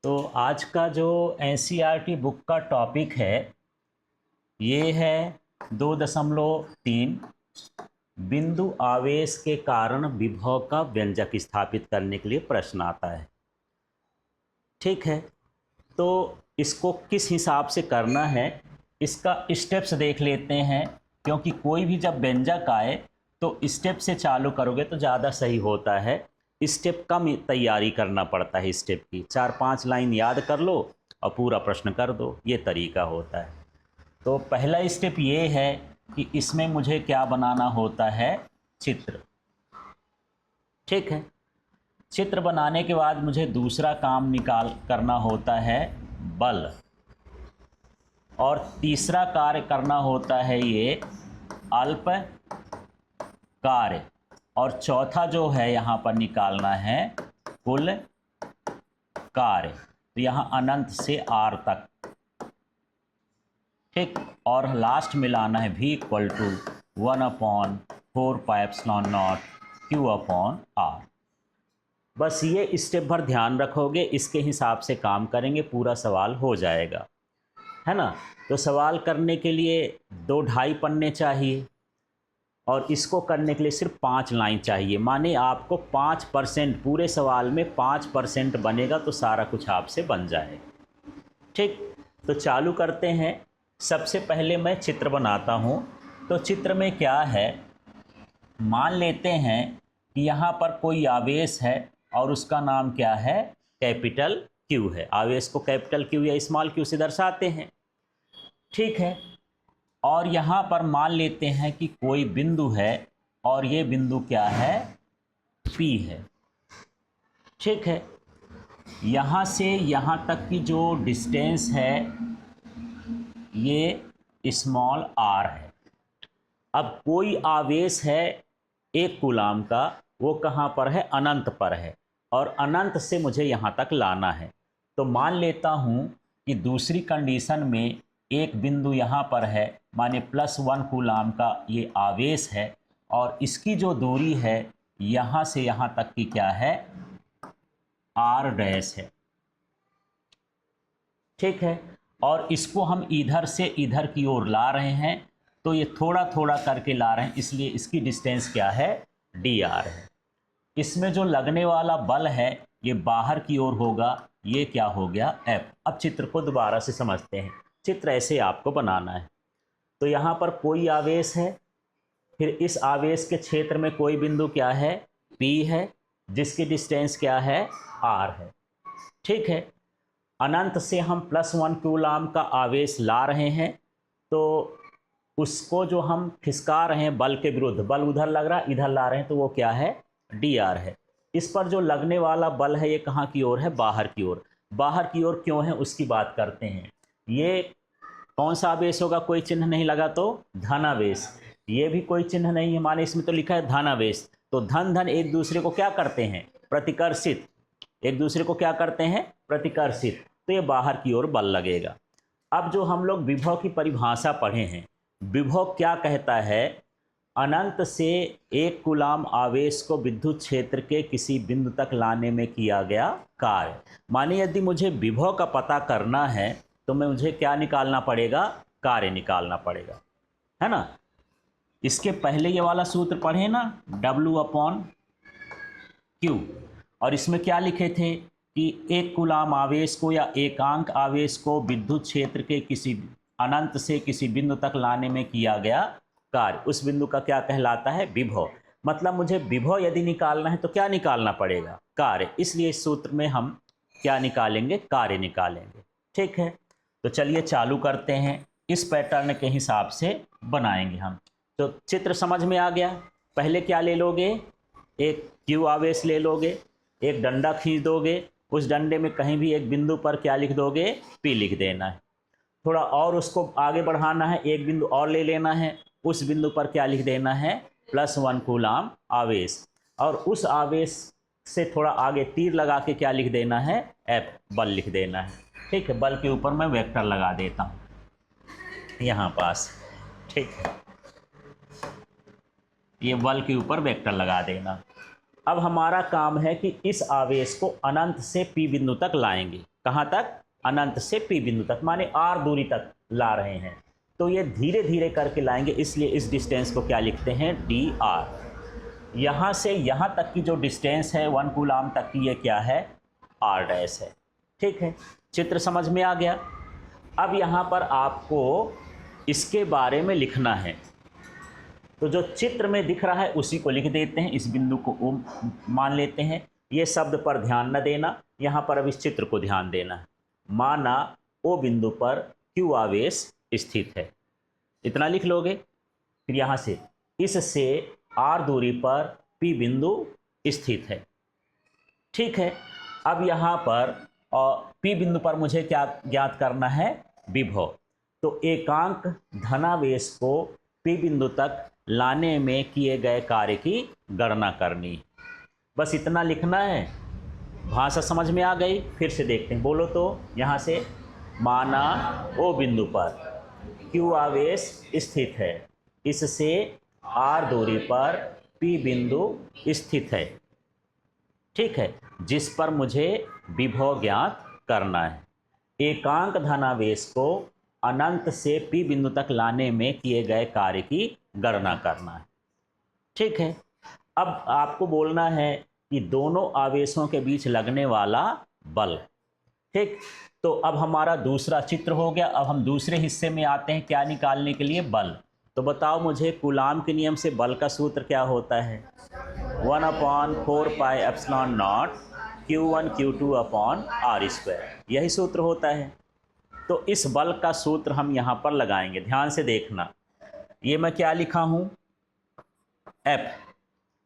तो आज का जो एनसीईआरटी बुक का टॉपिक है ये है 2.3 बिंदु आवेश के कारण विभव का व्यंजक स्थापित करने के लिए प्रश्न आता है। ठीक है, तो इसको किस हिसाब से करना है इसका स्टेप्स देख लेते हैं, क्योंकि कोई भी जब व्यंजक आए तो स्टेप से चालू करोगे तो ज़्यादा सही होता है। स्टेप कम तैयारी करना पड़ता है, स्टेप की 4-5 लाइन याद कर लो और पूरा प्रश्न कर दो, ये तरीका होता है। तो पहला स्टेप ये है कि इसमें मुझे क्या बनाना होता है, चित्र। ठीक है, चित्र बनाने के बाद मुझे दूसरा काम निकाल करना होता है बल, और तीसरा कार्य करना होता है ये अल्प कार्य, और चौथा जो है यहाँ पर निकालना है कुल कार्य। तो यहाँ अनंत से आर तक। ठीक, और लास्ट में लाना है v इक्वल टू 1/4πε0 Q/r। बस ये स्टेप भर ध्यान रखोगे, इसके हिसाब से काम करेंगे, पूरा सवाल हो जाएगा, है ना। तो सवाल करने के लिए 2-2.5 पन्ने चाहिए, और इसको करने के लिए सिर्फ 5 लाइन चाहिए। माने आपको 5%, पूरे सवाल में 5% बनेगा तो सारा कुछ आपसे बन जाएगा। ठीक, तो चालू करते हैं। सबसे पहले मैं चित्र बनाता हूँ। तो चित्र में क्या है, मान लेते हैं कि यहाँ पर कोई आवेश है और उसका नाम क्या है, कैपिटल क्यू है। आवेश को कैपिटल क्यू या स्मॉल क्यू से दर्शाते हैं। ठीक है, और यहाँ पर मान लेते हैं कि कोई बिंदु है और ये बिंदु क्या है, P है। ठीक है, यहाँ से यहाँ तक की जो डिस्टेंस है ये स्मॉल r है। अब कोई आवेश है 1 कूलाम का, वो कहाँ पर है, अनंत पर है, और अनंत से मुझे यहाँ तक लाना है। तो मान लेता हूँ कि दूसरी कंडीशन में एक बिंदु यहाँ पर है, माने +1 कूलाम का ये आवेश है, और इसकी जो दूरी है यहाँ से यहाँ तक की क्या है, r' है। ठीक है, और इसको हम इधर से इधर की ओर ला रहे हैं, तो ये थोड़ा थोड़ा करके ला रहे हैं, इसलिए इसकी डिस्टेंस क्या है, dr है। इसमें जो लगने वाला बल है ये बाहर की ओर होगा, ये क्या हो गया, F। अब चित्र को दोबारा से समझते हैं। चित्र ऐसे आपको बनाना है। तो यहाँ पर कोई आवेश है, फिर इस आवेश के क्षेत्र में कोई बिंदु क्या है, P है, जिसकी डिस्टेंस क्या है, R है। ठीक है, अनंत से हम +1 कूलाम का आवेश ला रहे हैं, तो उसको जो हम खिसका रहे हैं बल के विरुद्ध, बल उधर लग रहा है, इधर ला रहे हैं, तो वो क्या है, dr है। इस पर जो लगने वाला बल है ये कहाँ की ओर है, बाहर की ओर। बाहर की ओर क्यों है उसकी बात करते हैं। ये कौन सा आवेश होगा, कोई चिन्ह नहीं लगा तो धनावेश। ये भी कोई चिन्ह नहीं है, माने इसमें तो लिखा है धनावेश। तो धन धन एक दूसरे को क्या करते हैं, प्रतिकर्षित। एक दूसरे को क्या करते हैं, प्रतिकर्षित। तो ये बाहर की ओर बल लगेगा। अब जो हम लोग विभव की परिभाषा पढ़े हैं, विभव क्या कहता है, अनंत से 1 कूलाम आवेश को विद्युत क्षेत्र के किसी बिंदु तक लाने में किया गया कार्य। माने यदि मुझे विभव का पता करना है तो मुझे क्या निकालना पड़ेगा, कार्य निकालना पड़ेगा, है ना। इसके पहले ये वाला सूत्र पढ़े ना, W/Q, और इसमें क्या लिखे थे कि 1 कूलाम आवेश को या एकांक आवेश को विद्युत क्षेत्र के किसी अनंत से किसी बिंदु तक लाने में किया गया कार्य, उस बिंदु का क्या कहलाता है, विभव। मतलब मुझे विभव यदि निकालना है तो क्या निकालना पड़ेगा, कार्य। इसलिए इस सूत्र में हम क्या निकालेंगे, कार्य निकालेंगे। ठीक है, तो चलिए चालू करते हैं। इस पैटर्न के हिसाब से बनाएंगे हम। तो चित्र समझ में आ गया। पहले क्या ले लोगे, एक क्यू आवेश ले लोगे, एक डंडा खींच दोगे, उस डंडे में कहीं भी एक बिंदु पर क्या लिख दोगे, P लिख देना है। थोड़ा और उसको आगे बढ़ाना है, एक बिंदु और ले लेना है, उस बिंदु पर क्या लिख देना है, +1 कूलाम आवेश, और उस आवेश से थोड़ा आगे तीर लगा के क्या लिख देना है, F, बल लिख देना है। ठीक है, बल के ऊपर मैं वेक्टर लगा देता हूँ यहाँ पास। ठीक है, ये बल के ऊपर वेक्टर लगा देना। अब हमारा काम है कि इस आवेश को अनंत से P बिंदु तक लाएंगे। कहाँ तक? अनंत से P बिंदु तक, माने R दूरी तक ला रहे हैं। तो ये धीरे धीरे करके लाएंगे, इसलिए इस डिस्टेंस को क्या लिखते हैं? dr। यहाँ से यहाँ तक की जो डिस्टेंस है 1 कूलाम तक की, ये क्या है? r डैश है। ठीक है, चित्र समझ में आ गया। अब यहाँ पर आपको इसके बारे में लिखना है, तो जो चित्र में दिख रहा है उसी को लिख देते हैं। इस बिंदु को O मान लेते हैं। ये शब्द पर ध्यान न देना, यहाँ पर अब इस चित्र को ध्यान देना है। माना O बिंदु पर Q आवेश स्थित है, इतना लिख लोगे। फिर यहाँ से इससे R दूरी पर P बिंदु स्थित है। ठीक है, अब यहाँ पर P बिंदु पर मुझे क्या ज्ञात करना है? विभव। तो एकांक धनावेश को P बिंदु तक लाने में किए गए कार्य की गणना करनी, बस इतना लिखना है। भाषा समझ में आ गई? फिर से देखते हैं, बोलो तो। यहाँ से माना O बिंदु पर Q आवेश स्थित है, इससे R दूरी पर P बिंदु स्थित है। ठीक है, जिस पर मुझे विभव ज्ञात करना है। एकांक धनावेश को अनंत से P बिंदु तक लाने में किए गए कार्य की गणना करना है। ठीक है, अब आपको बोलना है कि दोनों आवेशों के बीच लगने वाला बल। ठीक, तो अब हमारा दूसरा चित्र हो गया। अब हम दूसरे हिस्से में आते हैं, क्या निकालने के लिए? बल। तो बताओ मुझे, कूलाम के नियम से बल का सूत्र क्या होता है? 1/4 pi epsilon not Q1 Q2 upon R square, यही सूत्र होता है। तो इस बल का सूत्र हम यहाँ पर लगाएंगे, ध्यान से देखना। ये मैं क्या लिखा हूँ? F,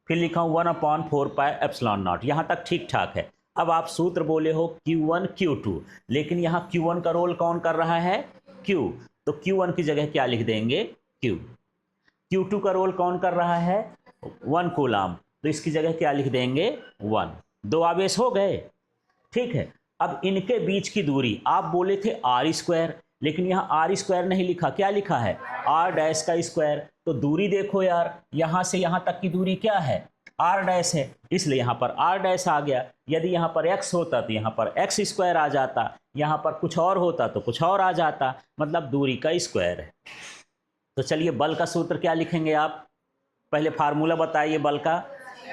फिर लिखा हूँ 1/4 पाई एप्सिलॉन नॉट, यहाँ तक ठीक ठाक है। अब आप सूत्र बोले हो Q1 Q2, लेकिन यहाँ Q1 का रोल कौन कर रहा है? Q, तो Q1 की जगह क्या लिख देंगे? Q। Q2 का रोल कौन कर रहा है? 1 कूलाम, तो इसकी जगह क्या लिख देंगे? 1। दो आवेश हो गए। ठीक है, अब इनके बीच की दूरी आप बोले थे R स्क्वायर, लेकिन यहाँ R स्क्वायर नहीं लिखा, क्या लिखा है? R डैश का स्क्वायर। तो दूरी देखो यार, यहाँ से यहाँ तक की दूरी क्या है? R डैश है, इसलिए यहाँ पर R डैश आ गया। यदि यहाँ पर x होता तो यहाँ पर x स्क्वायर आ जाता, यहाँ पर कुछ और होता तो कुछ और आ जाता, मतलब दूरी का स्क्वायर है। तो चलिए बल का सूत्र क्या लिखेंगे आप? पहले फार्मूला बताइए बल का।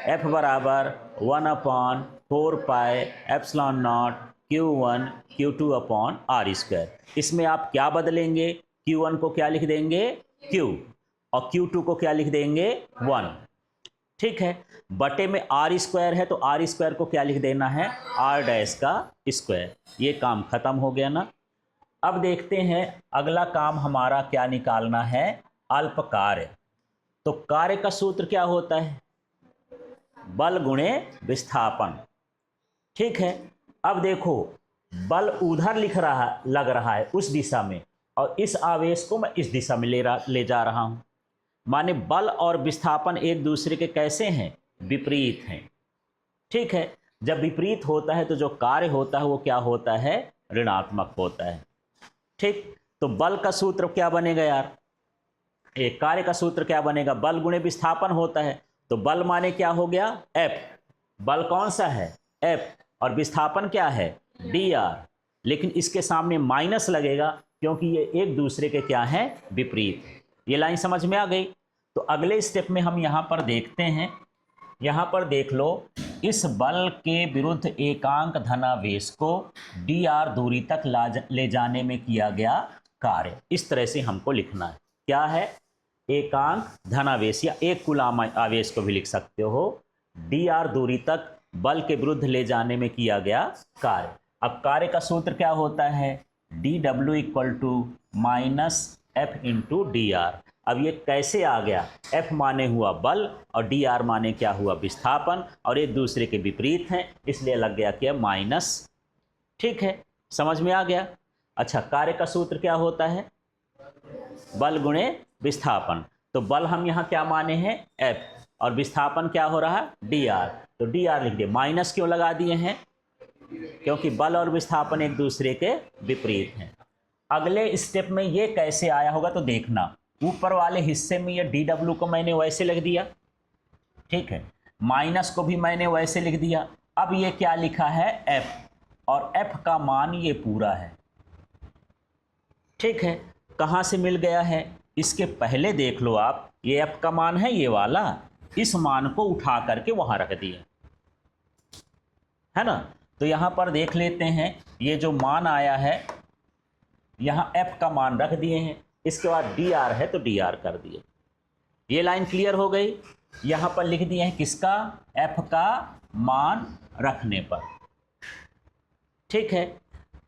F बराबर 1/4 pi epsilon not Q1 Q2 upon R square. इसमें आप क्या बदलेंगे? Q1 को क्या लिख देंगे? Q, और Q2 को क्या लिख देंगे? 1। ठीक है, बटे में R स्क्वायर है, तो R स्क्वायर को क्या लिख देना है? R डैश का स्क्वायर। ये काम खत्म हो गया ना। अब देखते हैं अगला काम हमारा क्या निकालना है? अल्प कार्य। तो कार्य का सूत्र क्या होता है? बल गुणे विस्थापन। ठीक है, अब देखो बल उधर लग रहा है उस दिशा में, और इस आवेश को मैं इस दिशा में ले जा रहा हूं। माने बल और विस्थापन एक दूसरे के कैसे हैं? विपरीत हैं। ठीक है, जब विपरीत होता है तो जो कार्य होता है वो क्या होता है? ऋणात्मक होता है। ठीक, तो बल का सूत्र क्या बनेगा यार? एक कार्य का सूत्र क्या बनेगा? बल गुणे विस्थापन होता है, तो बल माने क्या हो गया? F। बल कौन सा है? F, और विस्थापन क्या है? dr। लेकिन इसके सामने माइनस लगेगा क्योंकि ये एक दूसरे के क्या हैं? विपरीत। ये लाइन समझ में आ गई? तो अगले स्टेप में हम यहाँ पर देखते हैं। यहाँ पर देख लो, इस बल के विरुद्ध एकांक धनावेश को dr दूरी तक ले जाने में किया गया कार्य। इस तरह से हमको लिखना है। क्या है? एकांक धनावेश, या एक कूलाम आवेश को भी लिख सकते हो। dr दूरी तक बल के विरुद्ध ले जाने में किया गया कार्य। अब कार्य का सूत्र क्या होता है? dw equal to minus F into dr। अब ये कैसे आ गया? F माने हुआ बल और dr माने क्या हुआ? विस्थापन, और एक दूसरे के विपरीत हैं, इसलिए लग गया क्या? माइनस। ठीक है, समझ में आ गया? अच्छा, कार्य का सूत्र क्या होता है? बल गुणे विस्थापन। तो बल हम यहाँ क्या माने हैं? F, और विस्थापन क्या हो रहा है? dr। तो dr लिख दिए। माइनस क्यों लगा दिए हैं? क्योंकि बल और विस्थापन एक दूसरे के विपरीत हैं। अगले स्टेप में ये कैसे आया होगा तो देखना। ऊपर वाले हिस्से में ये dw को मैंने वैसे लिख दिया, ठीक है, माइनस को भी मैंने वैसे लिख दिया। अब ये क्या लिखा है? F, और f का मान ये पूरा है। ठीक है, कहाँ से मिल गया है? इसके पहले देख लो आप, ये f का मान है ये वाला, इस मान को उठा करके वहाँ रख दिए, है ना। तो यहाँ पर देख लेते हैं, ये जो मान आया है यहाँ f का मान रख दिए हैं, इसके बाद dr है तो dr कर दिए। ये लाइन क्लियर हो गई। यहाँ पर लिख दिए हैं किसका? f का मान रखने पर। ठीक है,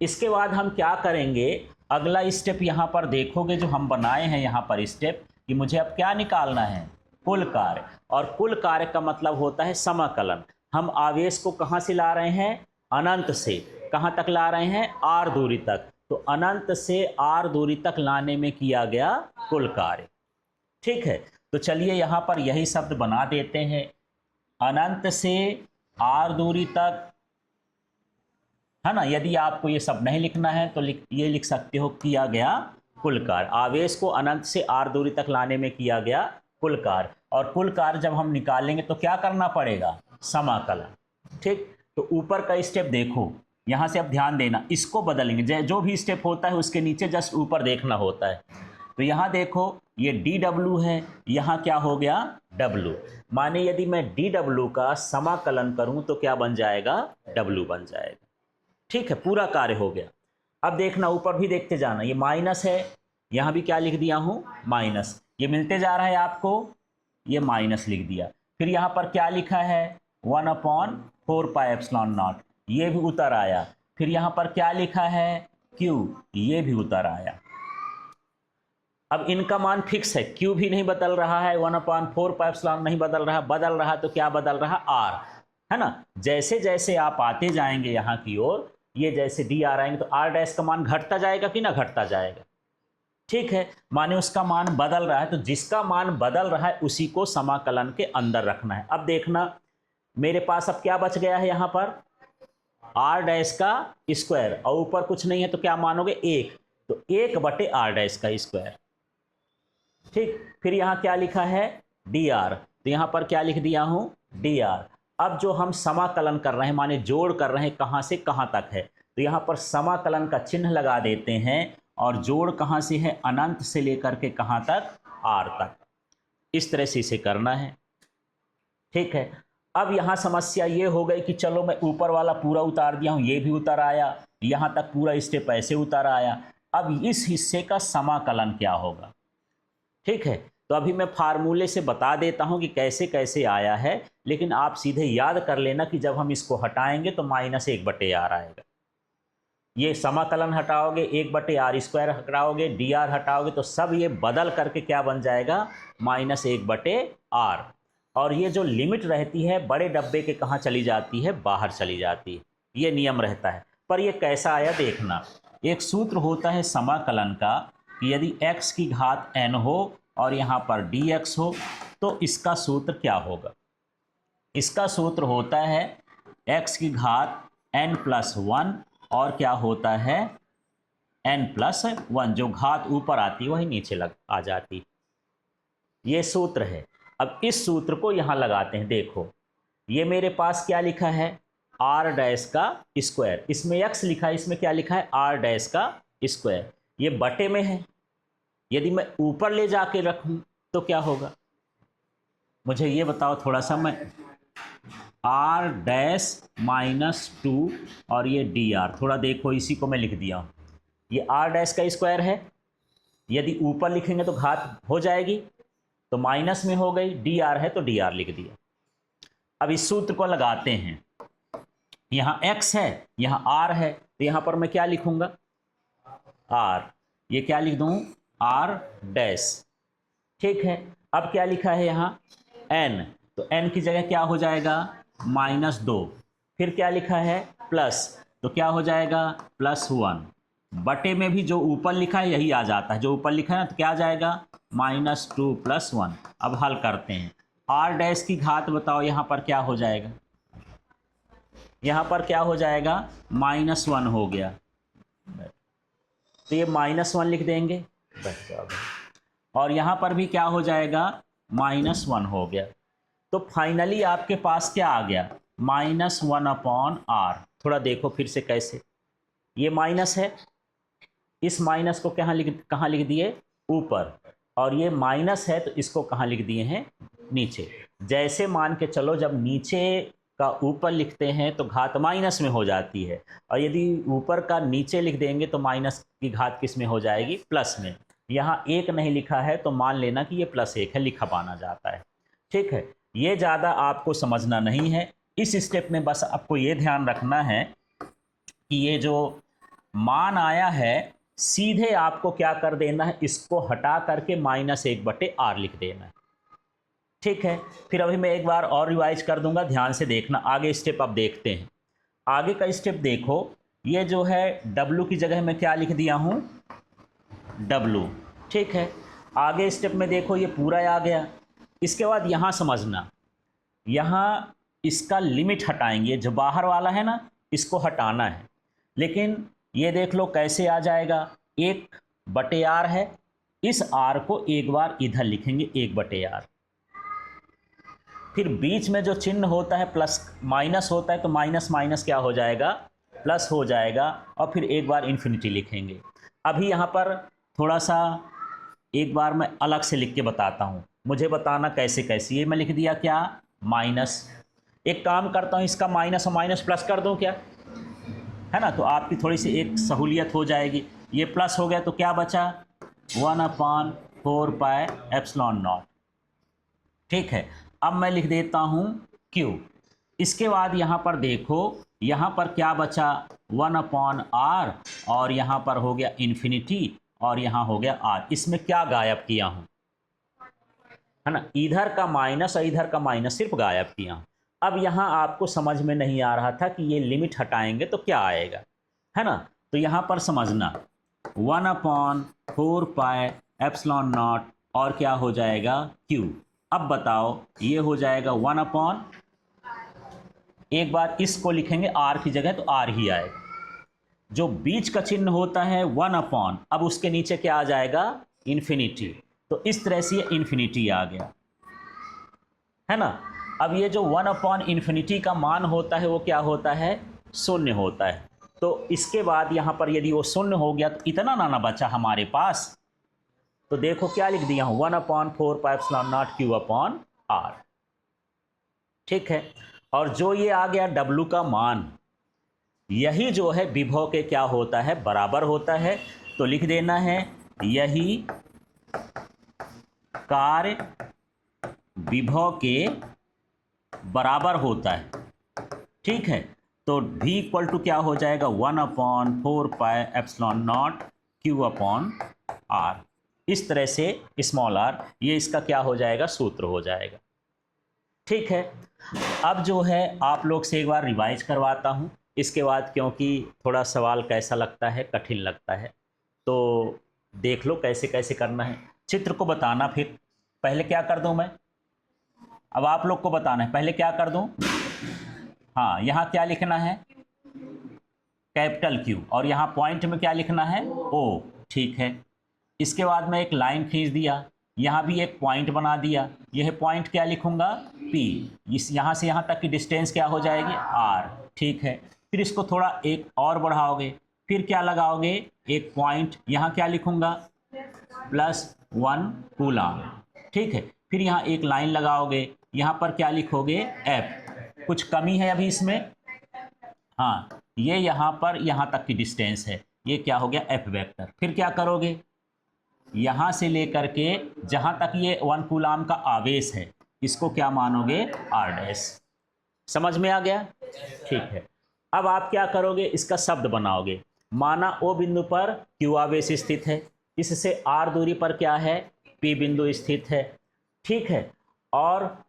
इसके बाद हम क्या करेंगे? अगला स्टेप यहाँ पर देखोगे जो हम बनाए हैं यहाँ पर स्टेप, कि मुझे अब क्या निकालना है? कुल कार्य। और कुल कार्य का मतलब होता है समाकलन। हम आवेश को कहाँ से ला रहे हैं? अनंत से। कहाँ तक ला रहे हैं? r दूरी तक। तो अनंत से r दूरी तक लाने में किया गया कुल कार्य। ठीक है, तो चलिए यहाँ पर यही शब्द बना देते हैं, अनंत से r दूरी तक, है ना। यदि आपको ये सब नहीं लिखना है तो ये लिख सकते हो, किया गया कुल कार्य। आवेश को अनंत से r दूरी तक लाने में किया गया कुल कार्य। और कुल कार्य जब हम निकालेंगे तो क्या करना पड़ेगा? समाकलन। ठीक, तो ऊपर का स्टेप देखो, यहाँ से अब ध्यान देना, इसको बदलेंगे। जो भी स्टेप होता है उसके नीचे जस्ट ऊपर देखना होता है। तो यहाँ देखो, ये dw है, यहाँ क्या हो गया? w। माने यदि मैं dw का समाकलन करूँ तो क्या बन जाएगा? w बन जाएगा। ठीक है, पूरा कार्य हो गया। अब देखना, ऊपर भी देखते जाना, ये माइनस है, यहाँ भी क्या लिख दिया हूँ? माइनस। ये मिलते जा रहा है आपको, ये माइनस लिख दिया। फिर यहाँ पर क्या लिखा है? 1/4πε0, ये भी उतर आया। फिर यहाँ पर क्या लिखा है? q, ये भी उतर आया। अब इनका मान फिक्स है, q भी नहीं बदल रहा है, 1/4πε नहीं बदल रहा, बदल रहा तो क्या बदल रहा? r, है ना। जैसे जैसे आप आते जाएंगे यहाँ की ओर, ये जैसे dr आएंगे तो r डैश का मान घटता जाएगा कि ना घटता जाएगा? ठीक है, माने उसका मान बदल रहा है, तो जिसका मान बदल रहा है उसी को समाकलन के अंदर रखना है। अब देखना, मेरे पास अब क्या बच गया है यहाँ पर? r डैश का स्क्वायर, और ऊपर कुछ नहीं है तो क्या मानोगे? 1, तो 1/r डैश का स्क्वायर। ठीक, फिर यहाँ क्या लिखा है? dr, तो यहाँ पर क्या लिख दिया हूँ? dr। अब जो हम समाकलन कर रहे हैं, माने जोड़ कर रहे हैं, कहाँ से कहाँ तक है, तो यहाँ पर समाकलन का चिन्ह लगा देते हैं। और जोड़ कहाँ से है? अनंत से लेकर के कहाँ तक? r तक। इस तरह से इसे करना है। ठीक है, अब यहाँ समस्या ये हो गई कि चलो मैं ऊपर वाला पूरा उतार दिया हूँ, ये भी उतर आया, यहाँ तक पूरा स्टेप ऐसे उतर आया। अब इस हिस्से का समाकलन क्या होगा? ठीक है, तो अभी मैं फार्मूले से बता देता हूं कि कैसे कैसे आया है, लेकिन आप सीधे याद कर लेना कि जब हम इसको हटाएंगे तो -1/r आएगा। ये समाकलन हटाओगे, 1/r² हटाओगे, dr हटाओगे, तो सब ये बदल करके क्या बन जाएगा? -1/r। और ये जो लिमिट रहती है बड़े डब्बे के कहाँ चली जाती है? बाहर चली जाती है। ये नियम रहता है। पर ये कैसा आया देखना, एक सूत्र होता है समाकलन का कि यदि x की घात n हो और यहाँ पर dx हो तो इसका सूत्र क्या होगा? इसका सूत्र होता है x की घात n+1 और क्या होता है? n+1। जो घात ऊपर आती है वही नीचे आ जाती, ये सूत्र है। अब इस सूत्र को यहाँ लगाते हैं। देखो, ये मेरे पास क्या लिखा है? r डैश का स्क्वायर, इसमें x लिखा है, इसमें क्या लिखा है? r डैश का स्क्वायर। ये बटे में है, यदि मैं ऊपर ले जाके रखूं तो क्या होगा? मुझे ये बताओ थोड़ा सा। मैं r-2 और ये dr, थोड़ा देखो, इसी को मैं लिख दिया हूँ। ये r डैश का स्क्वायर है, यदि ऊपर लिखेंगे तो घात हो जाएगी, तो माइनस में हो गई, dr है तो dr लिख दिया। अब इस सूत्र को लगाते हैं, यहाँ x है, यहाँ r है, तो यहाँ पर मैं क्या लिखूंगा? r, ये क्या लिख दूँ? r dash. ठीक है, अब क्या लिखा है यहाँ? n, तो n की जगह क्या हो जाएगा? -2। फिर क्या लिखा है? प्लस, तो क्या हो जाएगा? +1। बटे में भी जो ऊपर लिखा है यही आ जाता है, जो ऊपर लिखा है ना, तो क्या आ जाएगा? -2 + 1। अब हल करते हैं। r डैश की घात बताओ, यहाँ पर क्या हो जाएगा? यहाँ पर क्या हो जाएगा? -1 हो गया, तो ये -1 लिख देंगे। और यहाँ पर भी क्या हो जाएगा? -1 हो गया। तो फाइनली आपके पास क्या आ गया? -1/r। थोड़ा देखो फिर से कैसे, ये माइनस है, इस माइनस को कहाँ लिख दिए, ऊपर, और ये माइनस है तो इसको कहाँ लिख दिए हैं, नीचे। जैसे मान के चलो जब नीचे का ऊपर लिखते हैं तो घात माइनस में हो जाती है, और यदि ऊपर का नीचे लिख देंगे तो माइनस की घात किस में हो जाएगी, प्लस में। यहाँ एक नहीं लिखा है तो मान लेना कि ये +1 है, लिखा माना जाता है। ठीक है, ये ज़्यादा आपको समझना नहीं है। इस स्टेप में बस आपको ये ध्यान रखना है कि ये जो मान आया है सीधे आपको क्या कर देना है, इसको हटा करके -1/r लिख देना है। ठीक है, फिर अभी मैं एक बार और रिवाइज कर दूंगा, ध्यान से देखना। आगे स्टेप अब देखते हैं। आगे का स्टेप देखो, ये जो है W की जगह मैं क्या लिख दिया हूँ, W। ठीक है, आगे स्टेप में देखो ये पूरा आ गया। इसके बाद यहाँ समझना, यहाँ इसका लिमिट हटाएंगे, जो बाहर वाला है ना इसको हटाना है। लेकिन ये देख लो कैसे आ जाएगा, 1/r है, इस r को एक बार इधर लिखेंगे 1/r। फिर बीच में जो चिन्ह होता है प्लस माइनस होता है तो माइनस माइनस क्या हो जाएगा, प्लस हो जाएगा, और फिर एक बार इन्फिनिटी लिखेंगे। अभी यहाँ पर थोड़ा सा एक बार मैं अलग से लिख के बताता हूँ, मुझे बताना कैसे कैसे। ये मैं लिख दिया क्या, माइनस। एक काम करता हूँ, इसका माइनस और माइनस प्लस कर दूँ क्या, है ना, तो आपकी थोड़ी सी एक सहूलियत हो जाएगी। ये प्लस हो गया तो क्या बचा, 1/4πε0। ठीक है, अब मैं लिख देता हूँ Q। इसके बाद यहाँ पर देखो, यहाँ पर क्या बचा, 1/r, और यहाँ पर हो गया इन्फिनिटी, और यहाँ हो गया r। इसमें क्या गायब किया हूँ, है ना, इधर का माइनस और इधर का माइनस सिर्फ गायब किया हूँ। अब यहाँ आपको समझ में नहीं आ रहा था कि ये लिमिट हटाएंगे तो क्या आएगा, है ना, तो यहाँ पर समझना 1/4πε0 और क्या हो जाएगा Q। अब बताओ, ये हो जाएगा 1/, एक बार इसको लिखेंगे r की जगह तो r ही आएगा। जो बीच का चिन्ह होता है 1/, अब उसके नीचे क्या आ जाएगा, इन्फिनिटी। तो इस तरह से ये इन्फिनिटी आ गया, है ना। अब ये जो 1/∞ का मान होता है वो क्या होता है, 0 होता है। तो इसके बाद यहाँ पर यदि वो 0 हो गया तो इतना ना बचा हमारे पास, तो देखो क्या लिख दिया हूँ, 1/4πε0 Q/r। ठीक है, और जो ये आ गया W का मान, यही जो है विभव के क्या होता है, बराबर होता है। तो लिख देना है यही कार्य विभव के बराबर होता है। ठीक है, तो V इक्वल टू क्या हो जाएगा, 1/4πε0 Q/r। इस तरह से स्मॉल r, ये इसका क्या हो जाएगा, सूत्र हो जाएगा। ठीक है, अब जो है आप लोग से एक बार रिवाइज करवाता हूँ। इसके बाद क्योंकि थोड़ा सवाल कैसा लगता है, कठिन लगता है, तो देख लो कैसे कैसे करना है। चित्र को बताना, फिर पहले क्या कर दूं मैं, अब आप लोग को बताना है पहले क्या कर दूं। हाँ, यहाँ क्या लिखना है, कैपिटल Q, और यहाँ पॉइंट में क्या लिखना है, O। ठीक है, इसके बाद मैं एक लाइन खींच दिया, यहाँ भी एक पॉइंट बना दिया, यह पॉइंट क्या लिखूंगा, P। इस यहाँ से यहाँ तक की डिस्टेंस क्या हो जाएगी, R। ठीक है, फिर इसको थोड़ा एक और बढ़ाओगे, फिर क्या लगाओगे, एक पॉइंट, यहाँ क्या लिखूंगा, +1 कूलम। ठीक है, फिर यहाँ एक लाइन लगाओगे, यहाँ पर क्या लिखोगे, F। कुछ कमी है अभी इसमें, हाँ, ये यहाँ पर यहाँ तक की डिस्टेंस है, ये क्या हो गया, F वेक्टर। फिर क्या करोगे, यहाँ से लेकर के जहाँ तक ये 1 कूलम का आवेश है, इसको क्या मानोगे, R'। समझ में आ गया। ठीक है, अब आप क्या करोगे, इसका शब्द बनाओगे। माना O बिंदु पर Q आवेश स्थित है, इससे R दूरी पर क्या है, P बिंदु स्थित है। ठीक है, और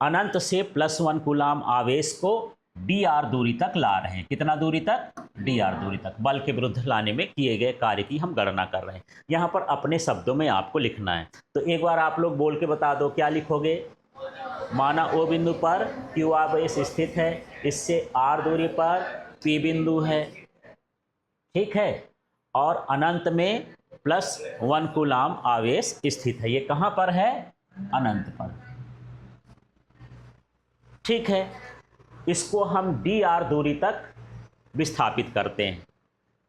अनंत से +1 कूलम आवेश को dr दूरी तक ला रहे हैं। कितना दूरी तक, dr दूरी तक। बल के विरुद्ध लाने में किए गए कार्य की हम गणना कर रहे हैं। यहाँ पर अपने शब्दों में आपको लिखना है, तो एक बार आप लोग बोल के बता दो, क्या लिखोगे, माना O बिंदु पर Q आवेश स्थित है, इससे R दूरी पर P बिंदु है। ठीक है, और अनंत में +1 कूलम आवेश स्थित है। ये कहाँ पर है, अनंत पर। ठीक है, इसको हम dr दूरी तक विस्थापित करते हैं।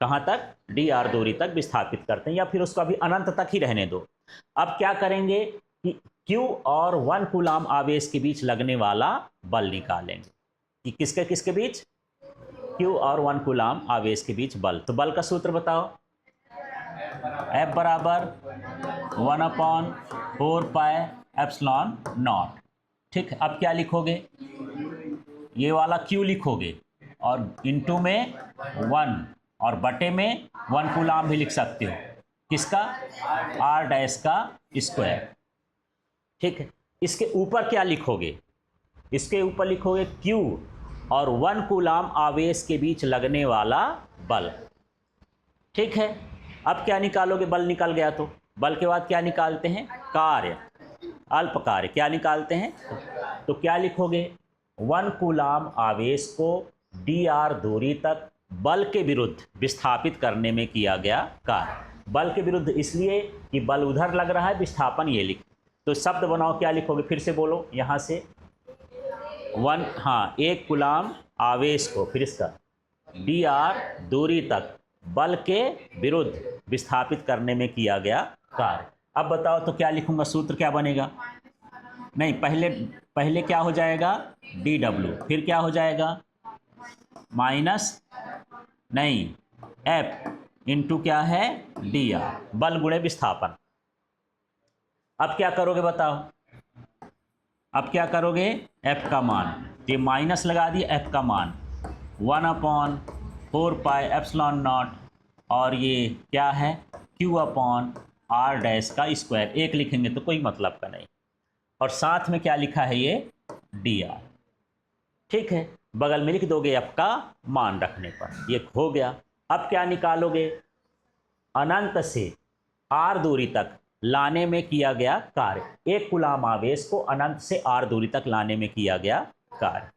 कहाँ तक? डी आर दूरी तक विस्थापित करते हैं, या फिर उसको अभी अनंत तक ही रहने दो। अब क्या करेंगे कि Q और 1 कूलाम आवेश के बीच लगने वाला बल निकालेंगे कि किसके किसके बीच? Q और 1 कूलाम आवेश के बीच बल। तो बल का सूत्र बताओ। F बराबर 1/4 पाई एप्सिलॉन नॉट। ठीक, अब क्या लिखोगे? ये वाला Q लिखोगे और इनटू में 1 और बटे में 1 कूलाम भी लिख सकते हो। किसका? आर डैश का स्क्वायर। ठीक है, इसके ऊपर क्या लिखोगे? इसके ऊपर लिखोगे Q और 1 कूलाम आवेश के बीच लगने वाला बल। ठीक है, अब क्या निकालोगे? बल निकल गया तो बल के बाद क्या निकालते हैं? कार्य, अल्प कार्य क्या निकालते हैं? तो क्या लिखोगे? 1 कूलाम आवेश को डी आर दूरी तक बल के विरुद्ध विस्थापित करने में किया गया कार्य। बल के विरुद्ध इसलिए कि बल उधर लग रहा है, विस्थापन ये लिख। तो शब्द बनाओ, क्या लिखोगे? फिर से बोलो यहाँ से 1 कूलाम आवेश को, फिर इसका डी आर दूरी तक बल के विरुद्ध विस्थापित करने में किया गया कार्य। अब बताओ तो क्या लिखूंगा? सूत्र क्या बनेगा? नहीं, पहले क्या हो जाएगा? डी डब्ल्यू, फिर क्या हो जाएगा? माइनस नहीं एफ इंटू क्या है? डी आर, बल गुणे विस्थापन। अब क्या करोगे बताओ? अब क्या करोगे? एफ का मान, ये माइनस लगा दिए, एफ का मान 1/4 पाई एप्सिलॉन नॉट, और ये क्या है? Q/R डैश का स्क्वायर। एक लिखेंगे तो कोई मतलब का नहीं, और साथ में क्या लिखा है? ये डी आर। ठीक है, बगल में लिख दोगे एफ का मान रखने पर, ये हो गया। अब क्या निकालोगे? अनंत से आर दूरी तक लाने में किया गया कार्य। 1 कूलाम आवेश को अनंत से आर दूरी तक लाने में किया गया कार्य।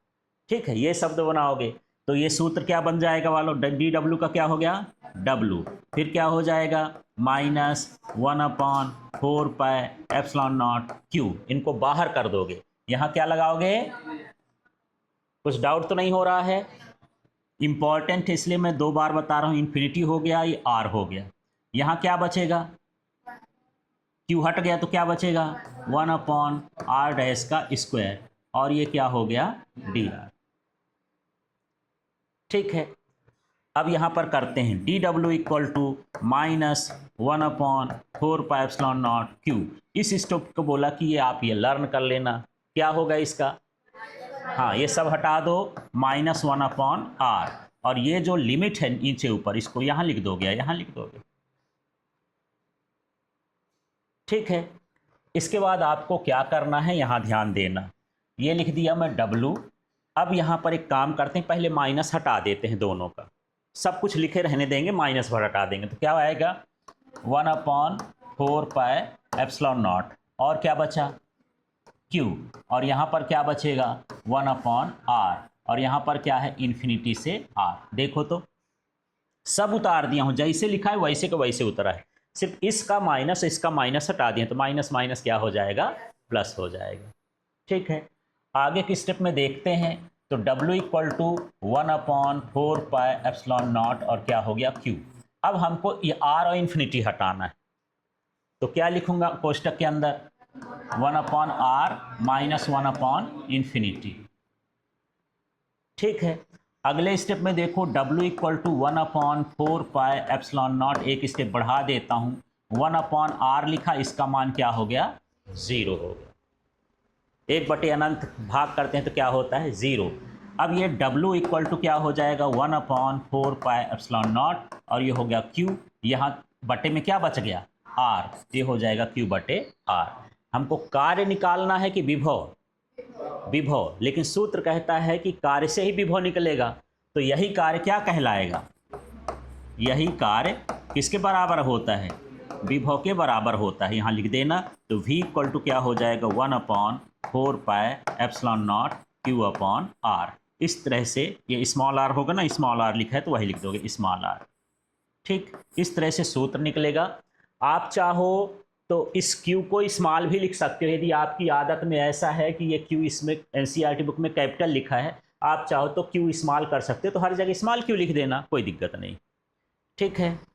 ठीक है, ये शब्द बनाओगे तो ये सूत्र क्या बन जाएगा वालों? डी डब्ल्यू का क्या हो गया? डब्ल्यू, फिर क्या हो जाएगा? -1/4 पाई एप्सिलॉन नॉट Q। इनको बाहर कर दोगे, यहाँ क्या लगाओगे? कुछ डाउट तो नहीं हो रहा है? इंपॉर्टेंट है इसलिए मैं 2 बार बता रहा हूँ। इन्फिनिटी हो गया, ये आर हो गया। यहाँ क्या बचेगा? Q हट गया तो क्या बचेगा? 1/R डैश का स्क्वायर, और ये क्या हो गया? D R. ठीक है, अब यहाँ पर करते हैं D W equal to -1/4 pi epsilon nought Q। इस स्टेप को बोला कि ये आप ये लर्न कर लेना। क्या होगा इसका? हाँ, ये सब हटा दो, -1/R, और ये जो लिमिट है नीचे ऊपर, इसको यहाँ लिख दोगे, यहाँ लिख दोगे। ठीक है, इसके बाद आपको क्या करना है, यहाँ ध्यान देना। ये लिख दिया मैं W। अब यहाँ पर एक काम करते हैं, पहले माइनस हटा देते हैं दोनों का, सब कुछ लिखे रहने देंगे, माइनस पर हटा देंगे तो क्या आएगा? 1/4 पाई एप्सिलॉन नॉट, और क्या बचा? Q, और यहाँ पर क्या बचेगा? 1/R, और यहाँ पर क्या है? इन्फिनिटी से R। देखो तो सब उतार दिया हूँ, जैसे लिखा है वैसे का वैसे उतरा है, सिर्फ इसका माइनस हटा दिए तो माइनस माइनस क्या हो जाएगा? प्लस हो जाएगा। ठीक है, आगे के स्टेप में देखते हैं। तो W equal to 1/4 pi epsilon nought, और क्या हो गया? Q। अब हमको ये R और इन्फिनिटी हटाना है, तो क्या लिखूंगा कोष्टक के अंदर? 1/R minus 1/इन्फिनिटी। ठीक है, अगले स्टेप में देखो, W equal to 1/4 pi epsilon nought, एक स्टेप बढ़ा देता हूँ, 1/R लिखा, इसका मान क्या हो गया? 0 हो गया। 1 बटे अनंत भाग करते हैं तो क्या होता है? 0। अब ये W इक्वल टू क्या हो जाएगा? 1/4 पाई एप्सिलॉन नॉट, और ये हो गया Q। यहाँ बटे में क्या बच गया? R, ये हो जाएगा Q/R। हमको कार्य निकालना है कि विभव? विभव, लेकिन सूत्र कहता है कि कार्य से ही विभव निकलेगा, तो यही कार्य क्या कहलाएगा? यही कार्य किसके बराबर होता है? विभव के बराबर होता है। यहाँ लिख देना, तो V इक्वल टू क्या हो जाएगा? 1/4 पाई एप्सिलॉन नॉट Q/R। इस तरह से ये स्मॉल r होगा ना, स्मॉल r लिखा है तो वही लिख दोगे स्मॉल r। ठीक, इस तरह से सूत्र निकलेगा। आप चाहो तो इस Q को स्मॉल भी लिख सकते हो, यदि आपकी आदत में ऐसा है कि ये Q इसमें NCERT बुक में कैपिटल लिखा है, आप चाहो तो क्यू स्मॉल कर सकते हो, तो हर जगह स्मॉल क्यू लिख देना, कोई दिक्कत नहीं। ठीक है।